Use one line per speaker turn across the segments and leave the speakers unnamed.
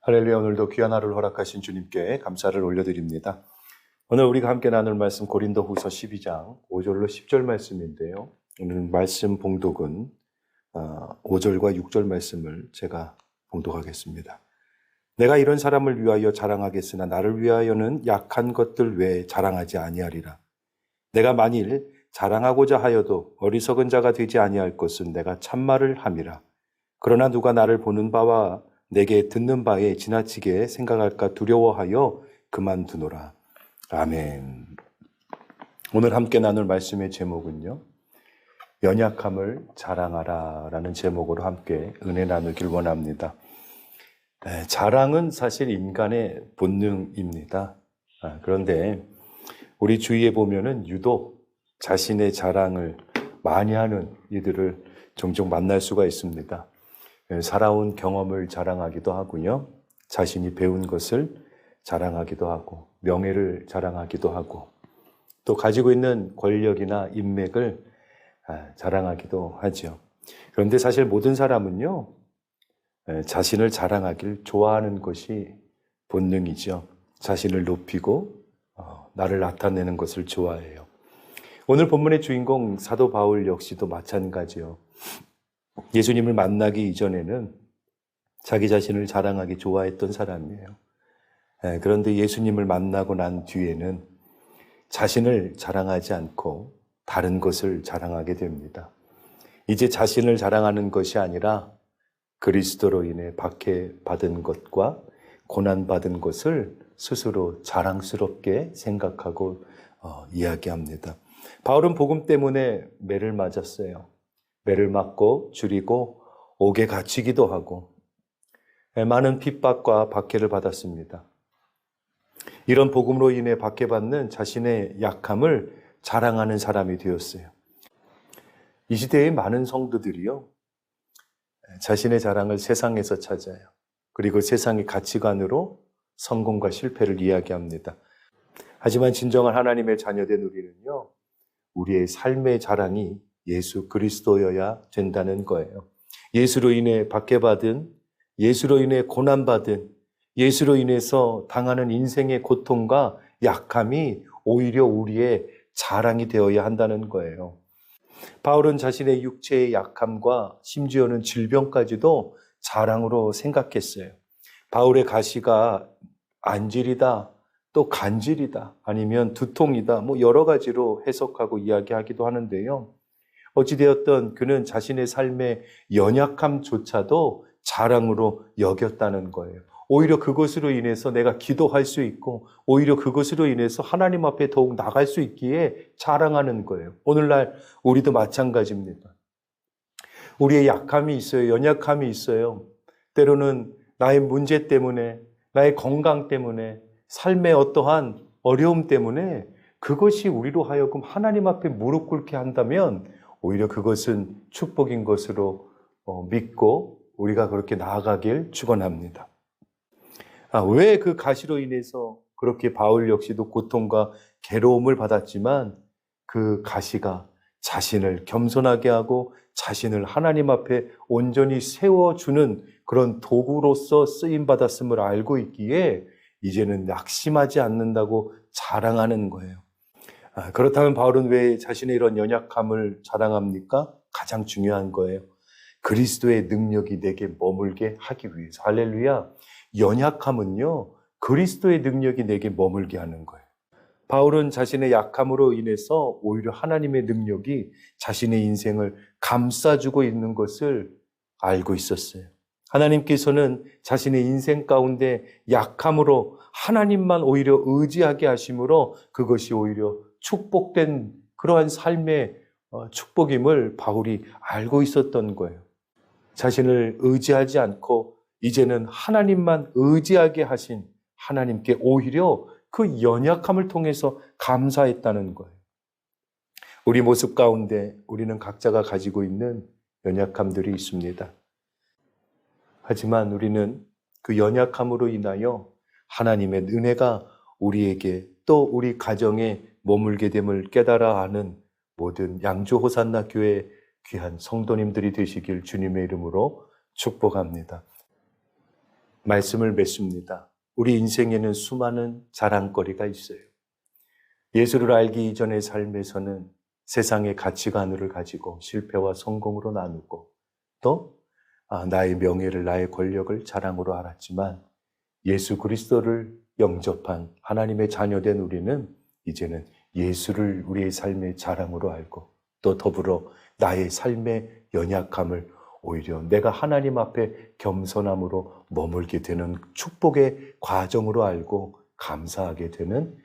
할렐루야. 오늘도 귀한 하루를 허락하신 주님께 감사를 올려드립니다. 오늘 우리가 함께 나눌 말씀 고린도후서 12장 5절로 10절 말씀인데요. 오늘 말씀 봉독은 5절과 6절 말씀을 제가 봉독하겠습니다. 내가 이런 사람을 위하여 자랑하겠으나 나를 위하여는 약한 것들 외에 자랑하지 아니하리라. 내가 만일 자랑하고자 하여도 어리석은 자가 되지 아니할 것은 내가 참말을 함이라. 그러나 누가 나를 보는 바와 내게 듣는 바에 지나치게 생각할까 두려워하여 그만두노라. 아멘. 오늘 함께 나눌 말씀의 제목은요, 연약함을 자랑하라 라는 제목으로 함께 은혜 나누길 원합니다. 자랑은 사실 인간의 본능입니다. 그런데 우리 주위에 보면은 유독 자신의 자랑을 많이 하는 이들을 종종 만날 수가 있습니다. 살아온 경험을 자랑하기도 하고요. 자신이 배운 것을 자랑하기도 하고, 명예를 자랑하기도 하고, 또 가지고 있는 권력이나 인맥을 자랑하기도 하죠. 그런데 사실 모든 사람은요, 자신을 자랑하길 좋아하는 것이 본능이죠. 자신을 높이고 나를 나타내는 것을 좋아해요. 오늘 본문의 주인공 사도 바울 역시도 마찬가지요. 예수님을 만나기 이전에는 자기 자신을 자랑하기 좋아했던 사람이에요. 그런데 예수님을 만나고 난 뒤에는 자신을 자랑하지 않고 다른 것을 자랑하게 됩니다. 이제 자신을 자랑하는 것이 아니라 그리스도로 인해 박해받은 것과 고난받은 것을 스스로 자랑스럽게 생각하고 이야기합니다. 바울은 복음 때문에 매를 맞았어요. 매를 맞고 줄이고 옥에 갇히기도 하고 많은 핍박과 박해를 받았습니다. 이런 복음으로 인해 박해받는 자신의 약함을 자랑하는 사람이 되었어요. 이 시대의 많은 성도들이요, 자신의 자랑을 세상에서 찾아요. 그리고 세상의 가치관으로 성공과 실패를 이야기합니다. 하지만 진정한 하나님의 자녀된 우리는요, 우리의 삶의 자랑이 예수 그리스도여야 된다는 거예요. 예수로 인해 박해받은, 예수로 인해 고난받은, 예수로 인해서 당하는 인생의 고통과 약함이 오히려 우리의 자랑이 되어야 한다는 거예요. 바울은 자신의 육체의 약함과 심지어는 질병까지도 자랑으로 생각했어요. 바울의 가시가 안질이다, 또 간질이다, 아니면 두통이다, 여러 가지로 해석하고 이야기하기도 하는데요. 어찌되었든 그는 자신의 삶의 연약함조차도 자랑으로 여겼다는 거예요. 오히려 그것으로 인해서 내가 기도할 수 있고, 오히려 그것으로 인해서 하나님 앞에 더욱 나갈 수 있기에 자랑하는 거예요. 오늘날 우리도 마찬가지입니다. 우리의 약함이 있어요. 연약함이 있어요. 때로는 나의 문제 때문에, 나의 건강 때문에, 삶의 어떠한 어려움 때문에 그것이 우리로 하여금 하나님 앞에 무릎 꿇게 한다면 오히려 그것은 축복인 것으로 믿고 우리가 그렇게 나아가길 축원합니다. 왜 그 가시로 인해서 그렇게 바울 역시도 고통과 괴로움을 받았지만 그 가시가 자신을 겸손하게 하고 자신을 하나님 앞에 온전히 세워주는 그런 도구로서 쓰임받았음을 알고 있기에 이제는 낙심하지 않는다고 자랑하는 거예요. 그렇다면 바울은 왜 자신의 이런 연약함을 자랑합니까? 가장 중요한 거예요. 그리스도의 능력이 내게 머물게 하기 위해서. 할렐루야. 연약함은요, 그리스도의 능력이 내게 머물게 하는 거예요. 바울은 자신의 약함으로 인해서 오히려 하나님의 능력이 자신의 인생을 감싸주고 있는 것을 알고 있었어요. 하나님께서는 자신의 인생 가운데 약함으로 하나님만 오히려 의지하게 하심으로 그것이 오히려 축복된 그러한 삶의 축복임을 바울이 알고 있었던 거예요. 자신을 의지하지 않고 이제는 하나님만 의지하게 하신 하나님께 오히려 그 연약함을 통해서 감사했다는 거예요. 우리 모습 가운데 우리는 각자가 가지고 있는 연약함들이 있습니다. 하지만 우리는 그 연약함으로 인하여 하나님의 은혜가 우리에게 또 우리 가정에 머물게 됨을 깨달아 하는 모든 양주 호산나 교회 귀한 성도님들이 되시길 주님의 이름으로 축복합니다. 말씀을 맺습니다. 우리 인생에는 수많은 자랑거리가 있어요. 예수를 알기 이전의 삶에서는 세상의 가치관을 가지고 실패와 성공으로 나누고 또 나의 명예를, 나의 권력을 자랑으로 알았지만 예수 그리스도를 영접한 하나님의 자녀된 우리는 이제는 예수를 우리의 삶의 자랑으로 알고 또 더불어 나의 삶의 연약함을 오히려 내가 하나님 앞에 겸손함으로 머물게 되는 축복의 과정으로 알고 감사하게 되는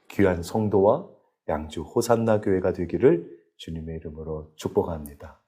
귀한 성도와 양주 호산나 교회가 되기를 주님의 이름으로 축복합니다.